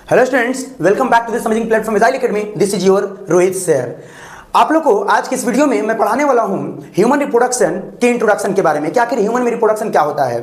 Hello students, welcome back to this amazing platform Missile Academy. This is your Rohit sir. आप लोग को आज की इस वीडियो में मैं पढ़ाने वाला हूं ह्यूमन रिप्रोडक्शन के इंट्रोडक्शन के बारे में कि आखिर ह्यूमन में रिप्रोडक्शन क्या होता है,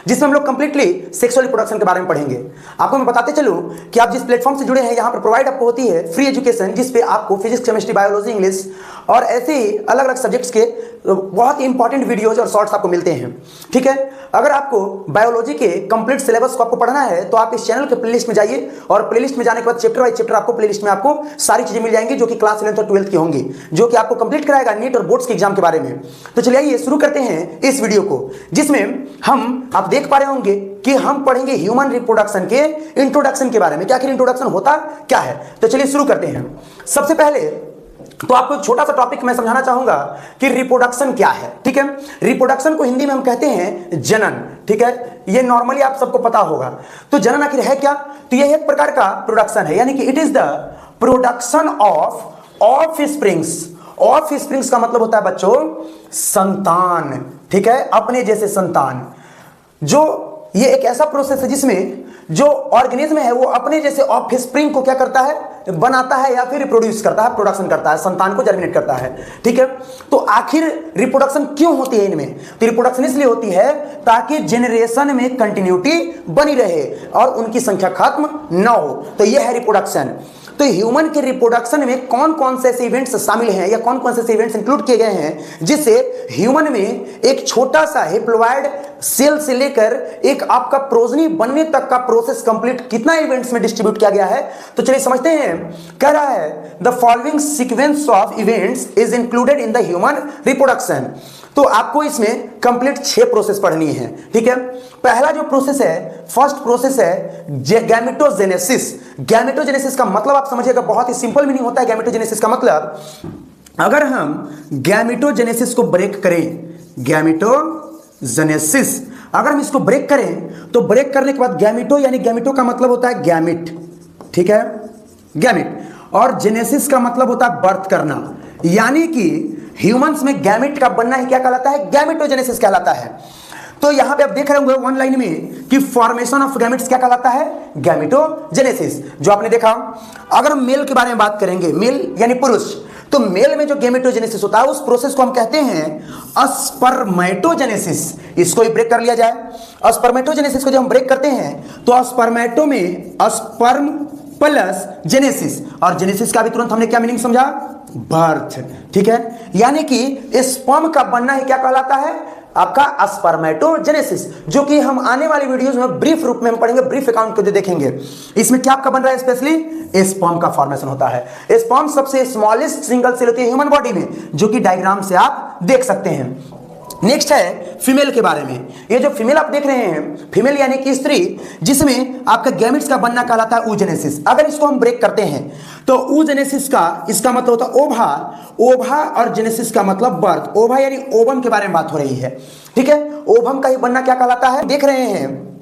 जिसमें हम लोग कंप्लीटली सेक्सुअल रिप्रोडक्शन के बारे में पढ़ेंगे। आपको मैं बताते चलूं कि आप जिस प्लेटफॉर्म से जुड़े हैं, यहां पर प्रोवाइड आपको होती है फ्री एजुकेशन, जिस पे आपको फिजिक्स, केमिस्ट्री, बायोलॉजी, इंग्लिश और ऐसे ही अलग अलग सब्जेक्ट्स के बहुत ही इंपॉर्टेंट वीडियोज और शॉर्ट्स आपको मिलते हैं। ठीक है, अगर आपको बायोलॉजी के कंप्लीट सिलेबस को आपको पढ़ना है तो आप इस चैनल के प्लेलिस्ट में जाइए और प्लेलिस्ट में जाने के बाद चैप्टर बाय चैप्टर आपको प्लेलिस्ट में आपको सारी चीजें मिल जाएंगी जो कि क्लास 11th और 12th की होंगी, जो कि आपको कंप्लीट कराएगा नीट और बोर्ड्स के एग्जाम के बारे में। तो चलिए आइए शुरू करते हैं इस वीडियो को, जिसमें हम आप देख पा रहे होंगे कि हम पढ़ेंगे ह्यूमन रिप्रोडक्शन के इंट्रोडक्शन के बारे में कि आखिर इंट्रोडक्शन होता क्या है। तो चलिए शुरू करते हैं। सबसे पहले तो आपको एक छोटा सा टॉपिक मैं समझाना चाहूंगा कि रिप्रोडक्शन क्या है। ठीक है, रिप्रोडक्शन को हिंदी में हम कहते हैं जनन। ठीक है, ये नॉर्मली आप सबको पता होगा। तो जनन आखिर है क्या? तो यह एक प्रकार का प्रोडक्शन है, यानी कि it is the production of offsprings. Offsprings का मतलब होता है बच्चों संतान। ठीक है, अपने जैसे संतान। जो ये एक ऐसा प्रोसेस है जिसमें जो ऑर्गेनिज्म है वो अपने जैसे ऑफस्प्रिंग को क्या करता है, बनाता है या फिर रिप्रोड्यूस करता है, प्रोडक्शन करता है, संतान को जर्मिनेट करता है। ठीक है, तो आखिर रिप्रोडक्शन क्यों होती है इनमें? तो रिप्रोडक्शन इसलिए होती है ताकि जेनरेशन में कंटिन्यूटी बनी रहे और उनकी संख्या खत्म न हो। तो यह है रिप्रोडक्शन। तो ह्यूमन के रिप्रोडक्शन में कौन कौन से ऐसे इवेंट्स शामिल हैं या कौन कौन से ऐसे इवेंट्स इंक्लूड किए गए हैं जिससे ह्यूमन में एक छोटा सा हेप्लॉइड सेल से लेकर एक आपका प्रोजनी बनने तक का प्रोसेस कंप्लीट कितना इवेंट्स में डिस्ट्रीब्यूट किया गया है। तो चलिए समझते हैं। कह रहा है the following sequence of events is included in the human reproduction. तो आपको इसमें कंप्लीट 6 प्रोसेस पढ़नी है। ठीक है, पहला जो प्रोसेस है, फर्स्ट प्रोसेस है गैमेटोजेनेसिस। गैमेटोजेनेसिस का मतलब आप समझिएगा, बहुत ही सिंपल मीनिंग होता है गैमेटोजेनेसिस का मतलब, अगर हम गैमेटोजेनेसिस को ब्रेक करें, गैमेटोजेनेसिस अगर हम इसको ब्रेक करें तो ब्रेक करने के बाद गैमेटो यानी गैमेटो का मतलब होता है गैमिट। ठीक है, गैमिट, और जेनेसिस का मतलब होता है बर्थ करना, यानी कि ह्यूमंस में गैमेट का बनना ही क्या कहलाता है, गैमेटोजेनेसिस कहलाता है। तो यहां पे आप देख रहे होंगे वन लाइन में कि फॉर्मेशन ऑफ गैमेट्स क्या कहलाता है, गैमेटोजेनेसिस। जो आपने देखा, अगर हम मेल के बारे में बात करेंगे, मेल यानी पुरुष, तो मेल में जो गैमेटोजेनेसिस होता है उस प्रोसेस को हम कहते हैं स्पर्मेटोजेनेसिस। इसको ही ब्रेक कर लिया जाए। स्पर्मेटोजेनेसिस को जब हम ब्रेक करते हैं तो स्पर्मेटो में स्पर्म प्लस जेनेसिस, और जेनेसिस का भी तुरंत हमने क्या मीनिंग समझा, बर्थ। ठीक है, यानी कि स्पर्म का बनना ही क्या कहलाता है, आपका स्पर्मेटोजेनेसिस, जो कि हम आने वाली वीडियोस में ब्रीफ रूप में हम पढ़ेंगे, ब्रीफ अकाउंट को जो देखेंगे। इसमें क्या आपका बन रहा है, स्पेशली स्पर्म का फॉर्मेशन होता है। स्पर्म सबसे स्मॉलेस्ट सिंगल सेल होती है ह्यूमन बॉडी में, जो कि डायग्राम से आप देख सकते हैं। नेक्स्ट है फीमेल के बारे में। ये जो फीमेल आप देख रहे हैं, फीमेल यानी कि स्त्री, जिसमें आपका गैमेट्स का बनना कहलाता है oogenesis। अगर इसको हम ब्रेक करते हैं तो oogenesis का इसका मतलब होता है ओवा, ओवा और जेनेसिस का मतलब बर्थ। ओवा यानी ओवम के बारे में बात हो रही है। ठीक है, ओवम का ही बनना क्या कहलाता है, देख रहे हैं,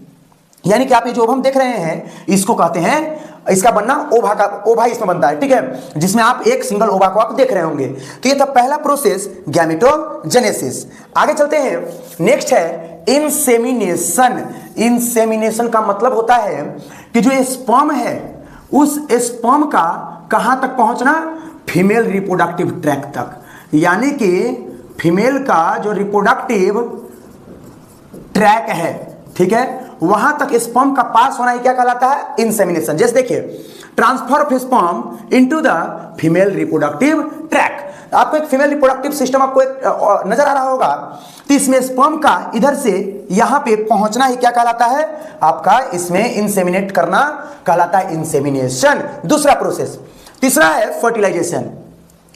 यानी कि आप ये जो ओवम देख रहे हैं इसको कहते हैं, इसका बनना ओवा का, ओवा इसमें बनता है। ठीक है, जिसमें आप एक सिंगल ओवा को आप देख रहे होंगे। तो ये था पहला प्रोसेस, गैमेटोजेनेसिस। आगे चलते हैं। नेक्स्ट है इंसेमिनेशन। इंसेमिनेशन का मतलब होता है कि जो स्पर्म है उस स्पर्म का कहां तक पहुंचना, फीमेल रिप्रोडक्टिव ट्रैक तक, यानी कि फीमेल का जो रिप्रोडक्टिव ट्रैक है, ठीक है, वहां तक स्पर्म का पास होना ही क्या कहलाता है, इंसेमिनेशन। जैसे देखिए, transfer of sperm into the female reproductive tract. आपको एक फीमेल रिप्रोडक्टिव सिस्टम आपको एक नजर आ रहा होगा, तो इसमें स्पर्म का इधर से यहां पे पहुंचना ही क्या कहलाता है, आपका इसमें इंसेमिनेट करना कहलाता है इंसेमिनेशन। दूसरा प्रोसेस। तीसरा है फर्टिलाइजेशन।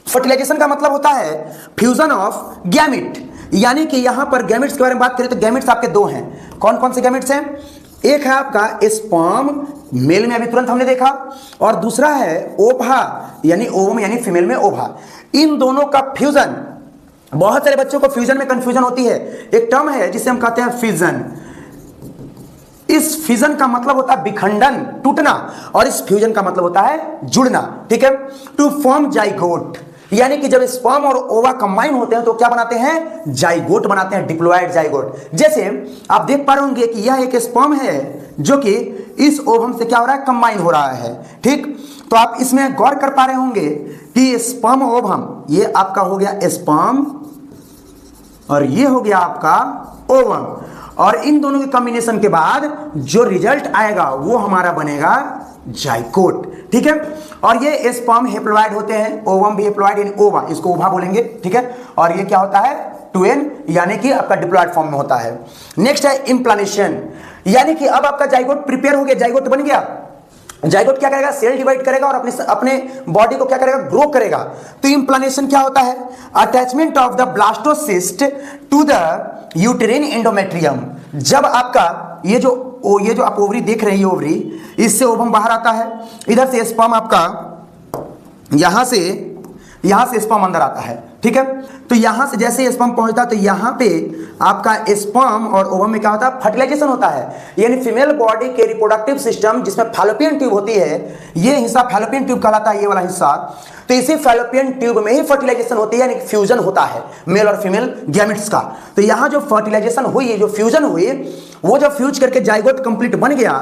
फर्टिलाइजेशन का मतलब होता है फ्यूजन ऑफ गैमेट, यानी कि यहां पर गैमेट्स के बारे में बात करें तो गैमेट्स आपके 2 हैं। कौन कौन से गैमेट्स हैं? एक है आपका स्पर्म, मेल में अभी तुरंत हमने देखा, और दूसरा है ओवा यानी ओवम यानी फीमेल में ओवा। इन दोनों का फ्यूजन, बहुत सारे बच्चों को फ्यूजन में कंफ्यूजन होती है। एक टर्म है जिसे हम कहते हैं फ्यूजन। इस फ्यूजन का मतलब होता है विखंडन, टूटना, और इस फ्यूजन का मतलब होता है जुड़ना। ठीक है, टू फॉर्म जाइगोट। यानी कि जब स्पर्म और ओवा कंबाइन होते हैं तो क्या बनाते हैं, जाइगोट बनाते हैं, डिप्लॉयड जाइगोट। जैसे आप देख पा रहे होंगे कि यह एक स्पर्म है जो कि इस ओवम से क्या हो रहा है, कंबाइन हो रहा है। ठीक, तो आप इसमें गौर कर पा रहे होंगे कि स्पर्म ओवम, ये आपका हो गया स्पर्म और ये हो गया आपका ओवम, और इन दोनों के कॉम्बिनेशन के बाद जो रिजल्ट आएगा वो हमारा बनेगा जाइगोट। ठीक है, और ये स्पर्म हेप्लॉइड होते हैं, ओवम भी हेप्लॉइड इन ओवा, इसको ओवा बोलेंगे। ठीक है, और ये क्या होता है, 2n, यानी कि आपका डिप्लॉइड फॉर्म में होता है। नेक्स्ट है इम्प्लांटेशन, यानी कि अब आपका जाइगोट प्रिपेयर हो गया, जाइगोट बन गया। जाइगोट क्या करेगा, सेल डिवाइड करेगा और अपने बॉडी को क्या करेगा, ग्रो करेगा। तो इम्प्लांटेशन क्या होता है, attachment of the blastocyst to the uterine endometrium. जब आपका ये जो आप ओवरी देख रहे हैं, ये ओवरी, इससे ओवम बाहर आता है, इधर से स्पर्म आपका यहां से स्पर्म अंदर आता है। ठीक है, तो यहां से जैसे स्पर्म पहुंचता है तो यहां पे आपका स्पर्म और ओवम में क्या होता है, फर्टिलाइजेशन होता है। यानी फीमेल बॉडी के रिप्रोडक्टिव सिस्टम जिसमें फैलोपियन ट्यूब होती है, ये हिस्सा फैलोपियन ट्यूब कहलाता है, ये वाला हिस्सा। तो इसी फैलोपियन ट्यूब में ही फर्टिलाइजेशन होती है, यानी फ्यूजन होता है मेल और फीमेल गैमेट्स का। तो यहां जो फर्टिलाइजेशन हुई, जो फ्यूजन हुई, वो जब फ्यूज करके जाइगोट कंप्लीट बन गया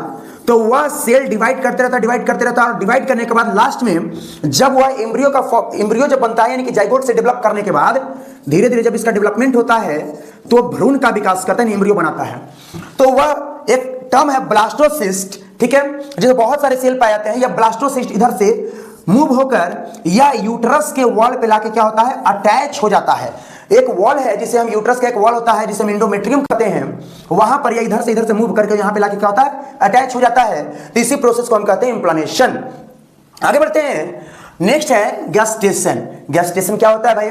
तो वह सेल डिवाइड करते रहता और डिवाइड करने के बाद लास्ट में जब वह एम्ब्रियो जब बनता है, यानी कि जाइगोट से डेवलप करने के बाद धीरे धीरे जब इसका डेवलपमेंट होता है तो भ्रूण का विकास करता है, एम्ब्रियो बनाता है। तो वह एक टर्म है ब्लास्टोसिस्ट। ठीक है, जिसमें बहुत सारे सेल पाए जाते हैं। या ब्लास्टोसिस्ट इधर से मूव होकर या यूट्रस के वॉल पे लाके क्या होता है, अटैच हो जाता है। एक वॉल है जिसे हम यूट्रस का एक वॉल होता है जिसे हम एंडोमेट्रियम कहते हैं, वहां पर या इधर से मूव करके यहां पे लाके क्या होता है, अटैच हो जाता है। तो इसी प्रोसेस को हम कहते हैं इम्प्लांटेशन। आगे बढ़ते हैं, नेक्स्ट है गैस्टेशन। गैस्टेशन क्या होता है भाई,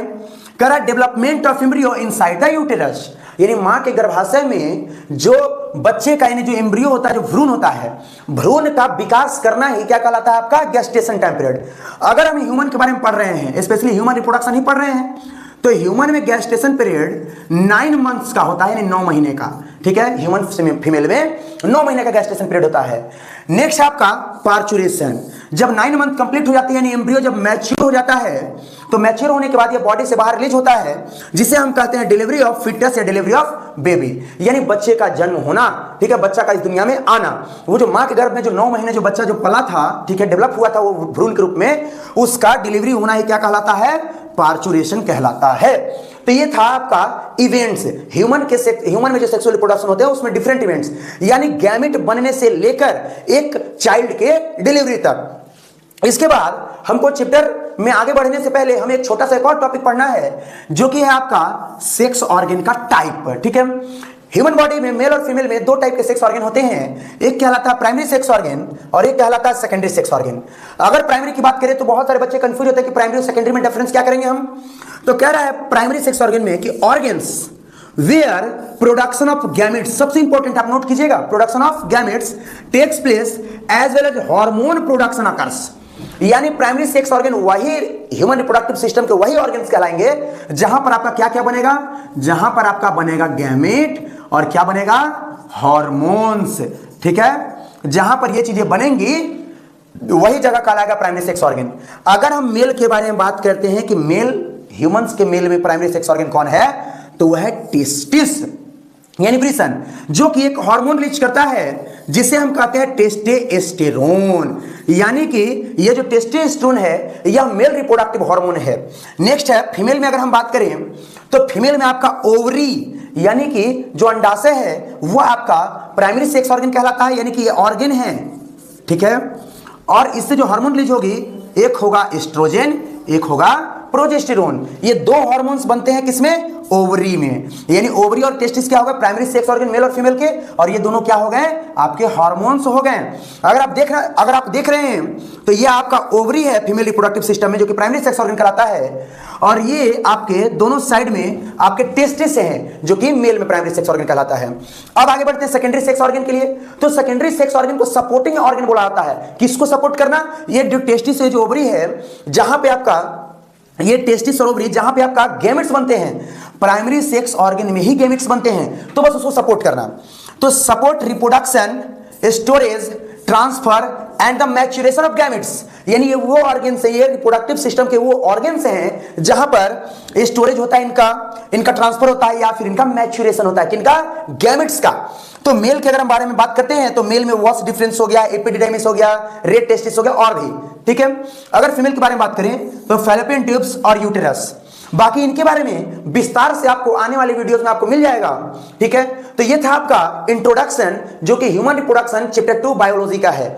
करा development of embryo inside the uterus, यानी मां के गर्भाशय में जो बच्चे का यानी जो एम्ब्रियो होता है, जो भ्रूण होता है, भ्रूण का विकास करना ही क्या कहलाता है, आपका गैस्टेशन टाइम पीरियड। अगर हम ह्यूमन के बारे में पढ़ रहे हैं, स्पेशली ह्यूमन रिप्रोडक्शन ही पढ़ रहे हैं, तो ह्यूमन में गैस्टेशन पीरियड 9 मंथ्स का होता है, यानी 9 महीने का। ठीक है, ह्यूमन फीमेल में 9 महीने का गैस्टेशन पीरियड होता है। नेक्स्ट आपका पार्चुरेशन, जब 9 मंथ कंप्लीट हो जाती है, यानी एम्ब्रियो जब मैच्योर हो जाता है, तो मैच्योर होने के बाद ये बॉडी से बाहर रिलीज होता है, जिसे हम कहते हैं डिलीवरी ऑफ फिटस या डिलीवरी ऑफ बेबी, यानी बच्चे का जन्म होना। ठीक है, बच्चा का इस दुनिया में आना। वो जो मां के गर्भ में जो 9 महीने जो बच्चा जो पला था, ठीक है, डेवलप हुआ था वो भ्रूण के रूप में, उसका डिलीवरी होना ही क्या कहलाता है, पार्चुरेशन कहलाता है। तो ये था आपका इवेंट्स। ह्यूमन में जो सेक्सुअल रिप्रोडक्शन होते हैं उसमें डिफरेंट इवेंट्स, यानी गैमेट बनने से लेकर एक चाइल्ड के डिलीवरी तक। इसके बाद हमको चैप्टर में आगे बढ़ने से पहले हमें एक छोटा सा एक और टॉपिक पढ़ना है, जो कि है आपका सेक्स ऑर्गन का टाइप। ठीक है, ह्यूमन बॉडी में मेल और फीमेल में 2 टाइप के सेक्स ऑर्गन होते हैं, एक कहलाता है प्राइमरी सेक्स ऑर्गन और एक कहलाता है सेकेंडरी सेक्स ऑर्गन। अगर प्राइमरी की बात करें तो बहुत सारे बच्चे कंफ्यूज होते हैं कि प्राइमरी और सेकेंडरी में डिफरेंस क्या करेंगे हम। तो कह रहा है प्राइमरी सेक्स ऑर्गन में कि organs where production of gametes, सबसे इंपॉर्टेंट आप नोट कीजिएगा, production of gametes takes place as well as hormone production occurs. यानी प्राइमरी सेक्स ऑर्गन वही ह्यूमन रिप्रोडक्टिव सिस्टम के वही ऑर्गन्स कहलाएंगे जहां पर आपका क्या क्या बनेगा, जहां पर आपका बनेगा गैमेट और क्या बनेगा, हार्मोन्स। ठीक है, जहां पर ये चीजें बनेंगी वही जगह कहलाएगा प्राइमरी सेक्स ऑर्गन। अगर हम मेल के बारे में बात करते हैं कि मेल ह्यूमंस के मेल में प्राइमरी सेक्स ऑर्गन कौन है, तो वह है टेस्टिस, यानी वृषण, जो कि एक हार्मोन रिलीज करता है जिसे हम कहते हैं टेस्टोस्टेरोन। यानी कि ये जो टेस्टोस्टेरोन है यह मेल रिप्रोडक्टिव हार्मोन है। नेक्स्ट है फीमेल में, अगर हम बात करें तो फीमेल में आपका ओवरी यानी कि जो अंडाशय है वो आपका प्राइमरी सेक्स ऑर्गन कहलाता है, यानी कि ये ऑर्गन है। ठीक है, और इससे जो हार्मोन रिलीज होगी, एक होगा एस्ट्रोजन, एक होगा प्रोजेस्टेरोन। ये 2 हार्मोन्स बनते हैं किसमें, ओवरी में। यानी ओवरी और टेस्टिस क्या होगा, प्राइमरी सेक्स ऑर्गन मेल और फीमेल के, और ये दोनों क्या हो गए, आपके हार्मोन्स हो गए। अगर आप देख रहे हैं तो ये आपका ओवरी है फीमेल रिप्रोडक्टिव सिस्टम में, जो कि प्राइमरी सेक्स ऑर्गन कहलाता है, और ये आपके दोनों साइड में आपके टेस्टिस हैं, जो कि मेल में प्राइमरी सेक्स ऑर्गन कहलाता है। अब आगे बढ़ते हैं सेकेंडरी सेक्स ऑर्गन के लिए। तो सेकेंडरी सेक्स ऑर्गन को सपोर्टिंग ऑर्गन बोला जाता है। किसको सपोर्ट करना, ये जो टेस्टिस है, जो ओवरी है, जहां पे आपका ये टेस्टिस और ओवरी, जहां पे आपका गैमेट्स बनते हैं, प्राइमरी सेक्स ऑर्गन में ही गैमेट्स बनते हैं, तो बस उसको सपोर्ट करना। तो support reproduction, storage, transfer and the maturation of gametes, यानी ये वो ऑर्गन्स है, ये रिप्रोडक्टिव सिस्टम के वो ऑर्गन्स हैं जहां पर स्टोरेज होता है इनका ट्रांसफर होता है या फिर इनका मैच्योरेशन होता है, किनका, गैमेट्स का। तो मेल के अगर हम बारे में बात करते हैं तो मेल में वॉस डिफरेंस हो गया, एपिडिडाइमिस हो गया, रेड टेस्टिस हो गया और भी, ठीक है। अगर फीमेल के बारे में बात करें तो फैलोपियन ट्यूब्स और यूटेरस। बाकी इनके बारे में विस्तार से आपको आने वाली वीडियोस में आपको मिल जाएगा, ठीक है। तो ये था आपका इंट्रोडक्शन जो कि ह्यूमन रिप्रोडक्शन चैप्टर 2 बायोलॉजी का है।